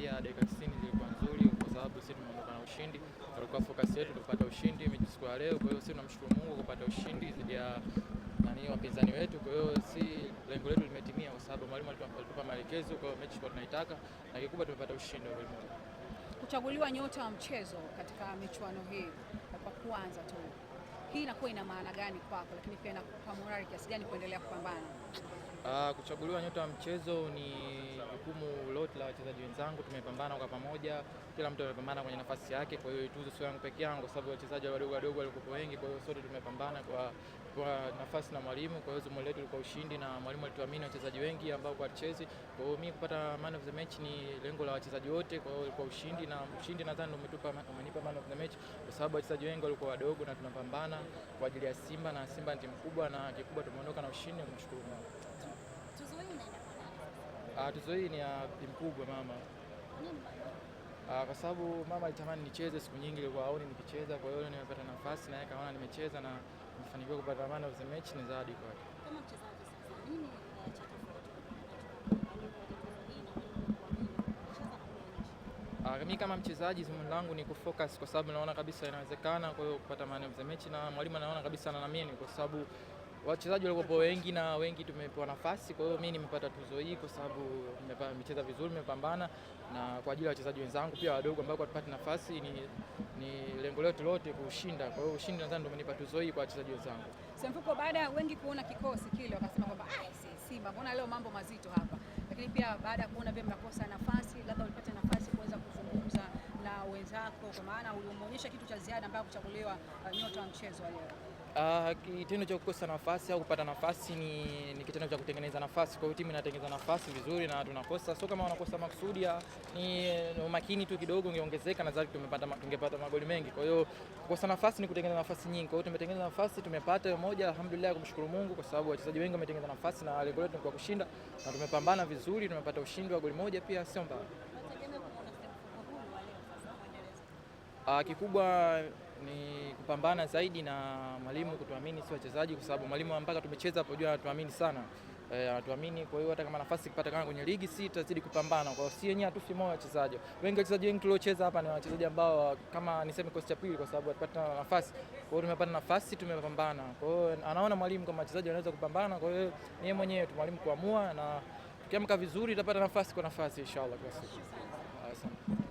pia dakika 90 zilikuwa nzuri kwa sababu sisi tumeondoka na ushindi. Tulikuwa focus yetu kupata ushindi mechi siku ya leo. Kwa hiyo sisi tunamshukuru Mungu kupata ushindi dhidi ya wapinzani wetu. Kwa hiyo si lengo letu limetimia kwa sababu mwalimu alitupa maelekezo, kwa hiyo mechi kwa tunaitaka na kikubwa tumepata ushindi wa goli moja. Kuchaguliwa nyota wa mchezo katika michuano hii kwa kuanza tu, hii inakuwa ina maana gani kwako, lakini pia inakupa morali kiasi gani kuendelea kupambana? Kuchaguliwa nyota wa mchezo ni jukumu lote la wachezaji wenzangu. Tumepambana kwa pamoja, kila mtu amepambana kwenye nafasi yake. Kwa hiyo tuzo sio yangu peke yangu, kwa sababu wachezaji wadogo walikuwa wengi. Kwa hiyo sote tumepambana kwa nafasi na mwalimu. Kwa hiyo zumo letu lilikuwa ushindi na mwalimu alituamini wachezaji wengi ambao kwa chezi. Kwa hiyo mimi kupata man of the match ni lengo la wachezaji wote. Kwa hiyo ilikuwa ushindi, na ushindi nadhani umenipa man of the match kwa sababu wachezaji wengi walikuwa wadogo na tunapambana kwa ajili ya Simba, na Simba ni timu kubwa, na kikubwa tumeondoka na ushindi. Kumshukuru Mungu. Tuzo hii ni ya timu kubwa mama. Kwa sababu mama alitamani nicheze siku nyingi, ilikuwa aone nikicheza, kwa hiyo nimepata nafasi na yeye kaona nimecheza na nimefanikiwa kupata man of the match, ni zawadi kwake. Kama mchezaji sasa, nini cha tofauti? Mimi kama mchezaji zumuni langu ni kufocus kwa sababu naona kabisa inawezekana, kwa hiyo kupata man of the match, na mwalimu anaona kabisa ananiamini kwa sababu wachezaji walikuwa wengi na wengi tumepewa nafasi. Kwa hiyo mimi nimepata tuzo hii kwa sababu nimecheza vizuri, nimepambana, na kwa ajili ya wachezaji wenzangu pia wadogo ambao watapata nafasi. Ni lengo letu lote kushinda. Kwa hiyo ushindi nadhani ndio umenipa tuzo hii kwa wachezaji wenzangu. Semfuko, baada ya wengi kuona kikosi kile wakasema kwamba Simba mbona leo mambo mazito hapa, lakini pia baada ya kuona pia mnakosa nafasi, labda ulipata nafasi kuweza kuzungumza na wenzako, kwa maana ulionyesha kitu cha ziada ambayo kuchaguliwa nyota wa mchezo leo? Kitendo cha kukosa nafasi au kupata nafasi ni kitendo cha kutengeneza nafasi. Kwa hiyo timu inatengeneza nafasi vizuri na tunakosa, sio kama wanakosa makusudi, ni umakini tu kidogo ungeongezeka, nadhani tungepata magoli mengi. Kwa hiyo kukosa nafasi ni kutengeneza nafasi nyingi. Kwa hiyo tumetengeneza nafasi, tumepata moja, alhamdulillah, kumshukuru Mungu kwa sababu wachezaji wengi wametengeneza nafasi na lengo letu ni kwa kushinda, na tumepambana vizuri, tumepata ushindi wa goli moja, pia sio mbaya. Kikubwa ni kupambana zaidi na mwalimu kutuamini, si wachezaji, kwa sababu mwalimu mpaka tumecheza hapo juu anatuamini sana. Anatuamini, kwa hiyo hata kama nafasi ikipatikana kwenye ligi si tutazidi kupambana. Kwa hiyo si yenyewe hatufi moyo wachezaji. Wachezaji wengi tuliocheza hapa ni wachezaji ambao kama niseme kosi cha pili, kwa sababu walipata nafasi. Kwa hiyo tumepata nafasi, tumepambana. Kwa hiyo anaona mwalimu kama wachezaji wanaweza kupambana, kwa hiyo ni yeye mwenyewe tu mwalimu kuamua, na tukiamka vizuri tutapata nafasi kwa nafasi inshallah kwa siku. Asante.